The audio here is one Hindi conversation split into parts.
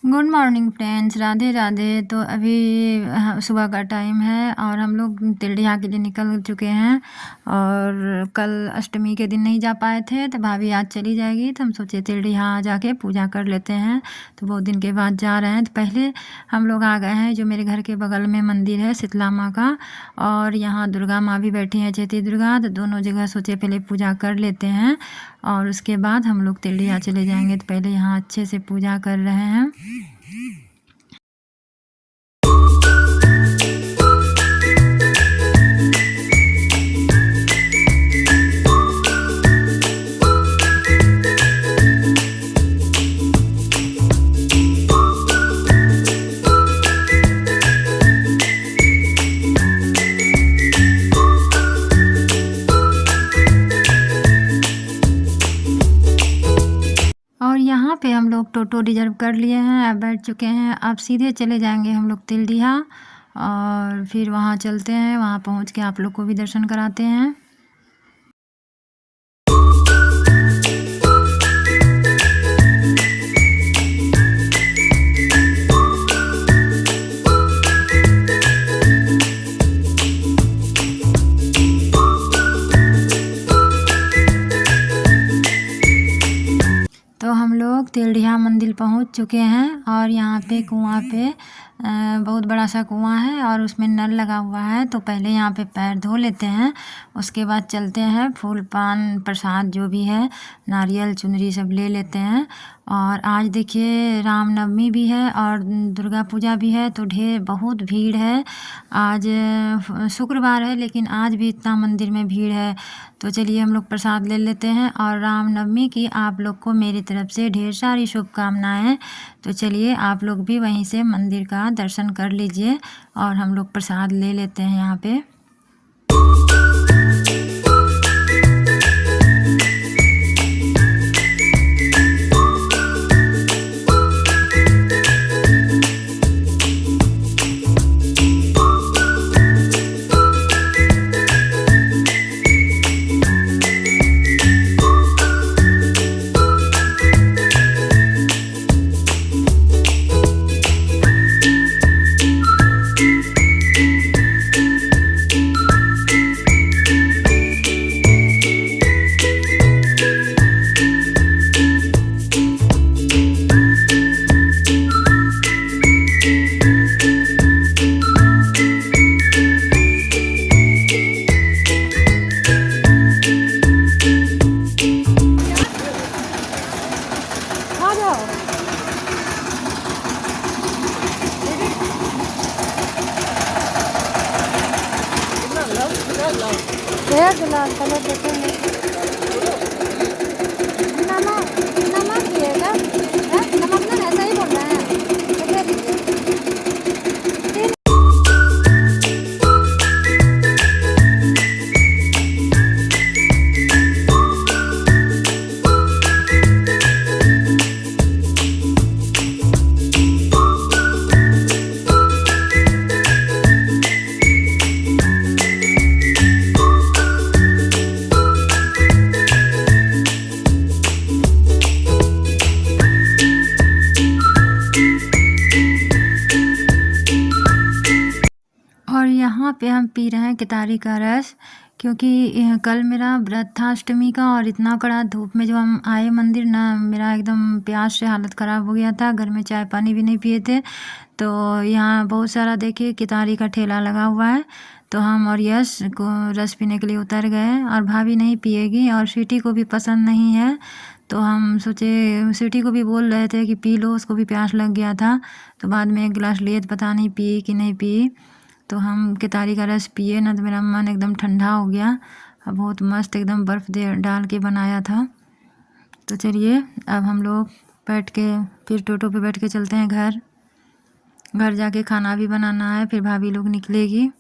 Good morning friends, Radhe Radhe. तो अभी सुबह का टाइम है और हम लोग तिलडिहा के लिए निकल चुके हैं। और कल अष्टमी के दिन नहीं जा पाए थे तो भाभी आज चली जाएगी, तो हम सोचे तिलडिहा जाके पूजा कर लेते हैं। तो बहुत दिन के बाद जा रहे हैं। तो पहले हम लोग आ गए हैं जो मेरे घर के बगल में मंदिर है शीतला माँ का, और यहाँ दुर्गा माँ भी बैठी हैं, चैती दुर्गा। तो दोनों जगह सोचे पहले पूजा कर लेते हैं और उसके बाद हम लोग तिलडिहा चले जाएंगे। तो पहले यहाँ अच्छे से पूजा कर रहे हैं। और यहाँ पे हम लोग टोटो रिजर्व कर लिए हैं, अब बैठ चुके हैं। अब सीधे चले जाएंगे हम लोग तिलडिहा और फिर वहाँ चलते हैं। वहाँ पहुँच के आप लोग को भी दर्शन कराते हैं। तो हम लोग तिलडिहा मंदिर पहुंच चुके हैं और यहाँ पे कुआं पे बहुत बड़ा सा कुआं है और उसमें नल लगा हुआ है। तो पहले यहाँ पे पैर धो लेते हैं, उसके बाद चलते हैं। फूल पान प्रसाद जो भी है, नारियल चुनरी सब ले लेते हैं। और आज देखिए रामनवमी भी है और दुर्गा पूजा भी है, तो बहुत भीड़ है। आज शुक्रवार है लेकिन आज भी इतना मंदिर में भीड़ है। तो चलिए हम लोग प्रसाद ले लेते हैं। और रामनवमी की आप लोग को मेरी तरफ से ढेर सारी शुभकामनाएं। तो चलिए आप लोग भी वहीं से मंदिर का दर्शन कर लीजिए और हम लोग प्रसाद ले लेते हैं यहाँ पे। कलर देखेंगे। नमक नमक पिएगा, नमक ना ऐसा ही बोल रहे हैं, तो दे दीजिए। और यहाँ पे हम पी रहे हैं केतारी का रस, क्योंकि कल मेरा व्रत था अष्टमी का और इतना कड़ा धूप में जो हम आए मंदिर ना, मेरा एकदम प्यास से हालत ख़राब हो गया था। घर में चाय पानी भी नहीं पिए थे। तो यहाँ बहुत सारा देखिए केतारी का ठेला लगा हुआ है। तो हम और यश को रस पीने के लिए उतर गए और भाभी नहीं पिएगी और स्वीटी को भी पसंद नहीं है। तो हम सोचे, स्वीटी को भी बोल रहे थे कि पी लो, उसको भी प्यास लग गया था। तो बाद में एक गिलास लिए तो पता नहीं पी कि नहीं पी। तो हम केतारी का रस पिए ना, तो मेरा मन एकदम ठंडा हो गया। बहुत मस्त एकदम बर्फ़ दे डाल के बनाया था। तो चलिए अब हम लोग बैठ के फिर टोटो पे बैठ के चलते हैं घर जाके खाना भी बनाना है, फिर भाभी लोग निकलेगी।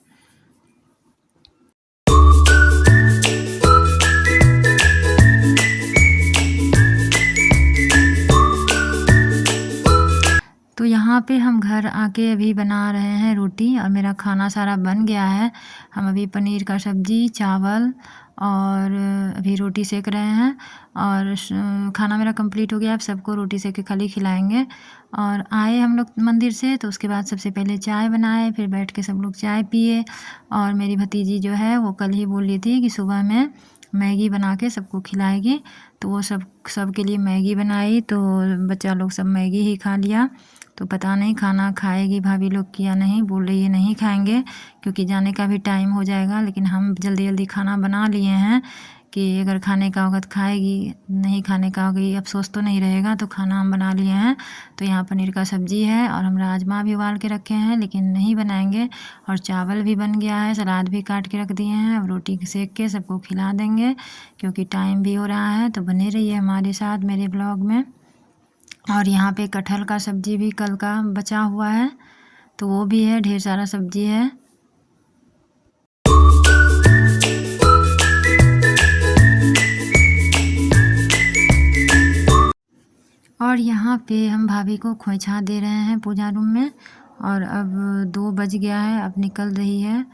यहाँ पे हम घर आके अभी बना रहे हैं रोटी और मेरा खाना सारा बन गया है। हम अभी पनीर का सब्ज़ी, चावल और अभी रोटी सेक रहे हैं और खाना मेरा कंप्लीट हो गया। अब सबको रोटी सेक के खाली खिलाएंगे। और आए हम लोग मंदिर से तो उसके बाद सबसे पहले चाय बनाए, फिर बैठ के सब लोग चाय पिए। और मेरी भतीजी जो है वो कल ही बोल रही थी कि सुबह में मैगी बना के सबको खिलाएगी, तो वो सब के लिए मैगी बनाई, तो बच्चा लोग सब मैगी ही खा लिया। तो पता नहीं खाना खाएगी भाभी लोग कि या नहीं, बोल रही है नहीं खाएंगे क्योंकि जाने का भी टाइम हो जाएगा। लेकिन हम जल्दी जल्दी खाना बना लिए हैं कि अगर खाने का होगा तो खाएगी, नहीं खाने का होगी अफसोस तो नहीं रहेगा। तो खाना हम बना लिए हैं। तो यहाँ पनीर का सब्ज़ी है और हम राजमा भी उबाल के रखे हैं लेकिन नहीं बनाएंगे। और चावल भी बन गया है, सलाद भी काट के रख दिए हैं। अब रोटी सेक के सबको खिला देंगे क्योंकि टाइम भी हो रहा है। तो बने रहिए हमारे साथ मेरे ब्लॉग में। और यहाँ पे कटहल का सब्ज़ी भी कल का बचा हुआ है, तो वो भी है, ढेर सारा सब्ज़ी है। और यहाँ पे हम भाभी को खोइछा दे रहे हैं पूजा रूम में। और अब 2 बज गया है, अब निकल रही है।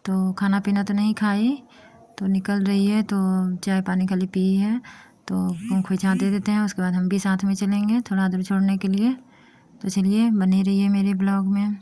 तो खाना पीना तो नहीं खाई, तो निकल रही है, तो चाय पानी खाली पी है। तो खोइछा दे देते हैं, उसके बाद हम भी साथ में चलेंगे थोड़ा दूर छोड़ने के लिए। तो चलिए बने रहिए मेरे ब्लॉग में।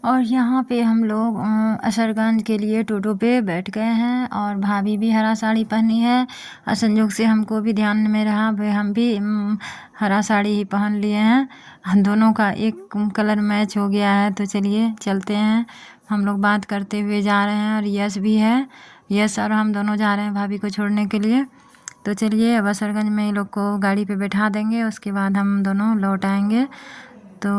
और यहाँ पे हम लोग असरगंज के लिए टोटो पे बैठ गए हैं और भाभी भी हरा साड़ी पहनी है। और संयोग से हमको भी ध्यान में रहा, भाई हम भी हरा साड़ी ही पहन लिए हैं। हम दोनों का एक कलर मैच हो गया है। तो चलिए चलते हैं, हम लोग बात करते हुए जा रहे हैं। और यश भी है, यश और हम दोनों जा रहे हैं भाभी को छोड़ने के लिए। तो चलिए अब असरगंज में ये लोग को गाड़ी पे बैठा देंगे, उसके बाद हम दोनों लौट आएंगे। तो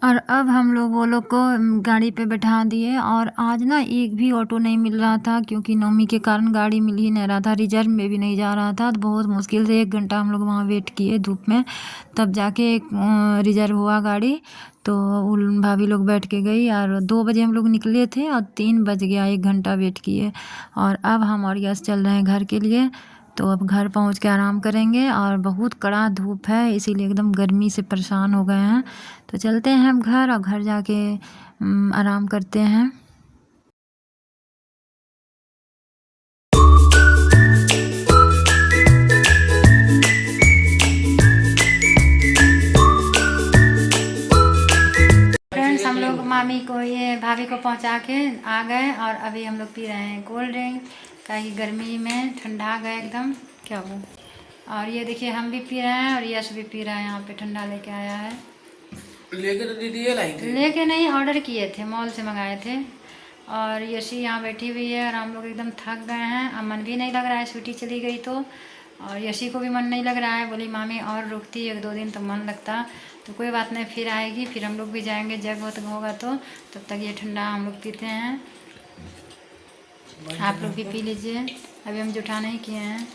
और अब हम लोग वो लोग को गाड़ी पे बैठा दिए। और आज ना एक भी ऑटो नहीं मिल रहा था क्योंकि नवमी के कारण गाड़ी मिल ही नहीं रहा था, रिजर्व में भी नहीं जा रहा था। तो बहुत मुश्किल से 1 घंटा हम लोग वहाँ वेट किए धूप में, तब जाके एक रिजर्व हुआ गाड़ी। तो उन भाभी लोग बैठ के गई और 2 बजे हम लोग निकले थे और 3 बज गया, 1 घंटा वेट किए। और अब हम और यश चल रहे हैं घर के लिए। तो अब घर पहुंच के आराम करेंगे और बहुत कड़ा धूप है, इसीलिए एकदम गर्मी से परेशान हो गए हैं। तो चलते हैं हम घर और घर जाके आराम करते हैं। फ्रेंड्स हम लोग मामी को, ये भाभी को पहुंचा के आ गए और अभी हम लोग पी रहे हैं कोल्ड ड्रिंक, कहीं गर्मी में ठंडा गए एकदम क्या वो। और ये देखिए हम भी पी रहे हैं और यश भी पी रहा है, यहाँ पे ठंडा लेके आया है। लेके तो दीदी ये लाई थी। लेके नहीं, ऑर्डर किए थे, मॉल से मंगाए थे। और यशी यहाँ बैठी हुई है और हम लोग एकदम थक गए हैं। अब मन भी नहीं लग रहा है, स्वीटी चली गई तो। और यशी को भी मन नहीं लग रहा है, बोली मामी और रुकती 1-2 दिन तो मन लगता। तो कोई बात नहीं, फिर आएगी, फिर हम लोग भी जाएंगे, जग वग होगा तो तब तक ये ठंडा हम लोग पीते हैं। आप लोग भी पी लीजिए, अभी हम जूठा नहीं किए हैं।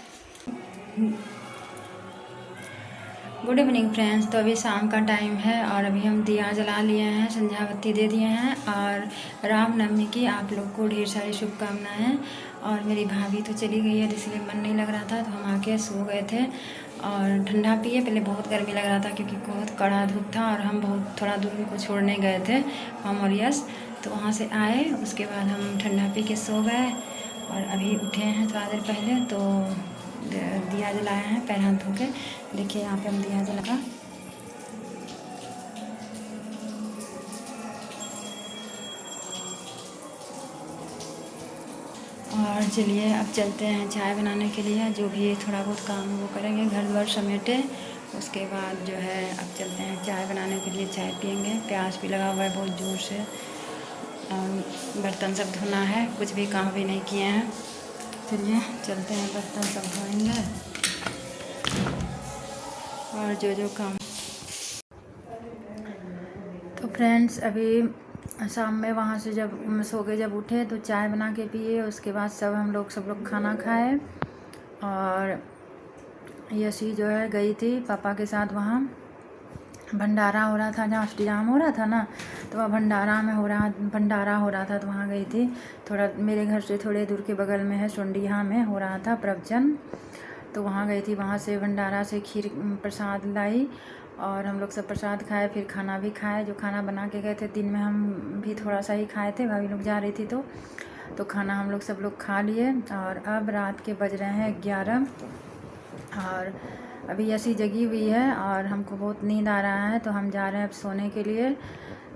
Good evening friends. तो अभी शाम का टाइम है और अभी हम दिया जला लिए हैं, संध्या बत्ती दे दिए हैं। और रामनवमी की आप लोग को ढेर सारी शुभकामनाएं। और मेरी भाभी तो चली गई है, इसलिए मन नहीं लग रहा था, तो हम आके सो गए थे और ठंडा पिए। पहले बहुत गर्मी लग रहा था क्योंकि बहुत कड़ा धूप था और हम बहुत थोड़ा दूर उनको छोड़ने गए थे, हम और यश। तो वहाँ से आए, उसके बाद हम ठंडा पी के सो गए और अभी उठे हैं थोड़ा देर पहले। तो दिया जलाए हैं पैर हाथ धो के। देखिए यहाँ पे हम दिया जला। और चलिए अब चलते हैं चाय बनाने के लिए, जो भी थोड़ा बहुत काम वो करेंगे, घर द्वार समेटे। उसके बाद जो है अब चलते हैं चाय बनाने के लिए, चाय पियेंगे। प्यास भी लगा हुआ है बहुत ज़ोर से और बर्तन सब धोना है, कुछ भी काम भी नहीं किए हैं। चलिए चलते हैं, बर्तन सब धोएंगे और जो काम। तो फ्रेंड्स अभी शाम में वहाँ से जब सो के जब उठे तो चाय बना के पिए। उसके बाद सब लोग खाना खाए और यशी जो है गई थी पापा के साथ, वहाँ भंडारा हो रहा था, जहाँ अष्टयाम हो रहा था ना, तो वह भंडारा हो रहा था, तो वहाँ गई थी। थोड़ा मेरे घर से थोड़े दूर के बगल में है, सोंडिया में हो रहा था प्रवचन, तो वहाँ गई थी। वहाँ से भंडारा से खीर प्रसाद लाई और हम लोग सब प्रसाद खाए, फिर खाना भी खाए। जो खाना बना के गए थे दिन में, हम भी थोड़ा सा ही खाए थे, भाभी लोग जा रही थी तो खाना हम लोग सब लोग खा लिए। और अब रात के बज रहे हैं 11 और अभी ऐसी जगी हुई है और हमको बहुत नींद आ रहा है, तो हम जा रहे हैं अब सोने के लिए।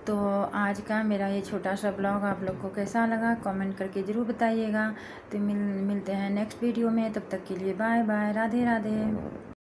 तो आज का मेरा ये छोटा सा ब्लॉग आप लोग को कैसा लगा कमेंट करके ज़रूर बताइएगा। तो मिलते हैं नेक्स्ट वीडियो में, तब तक के लिए बाय बाय, राधे राधे।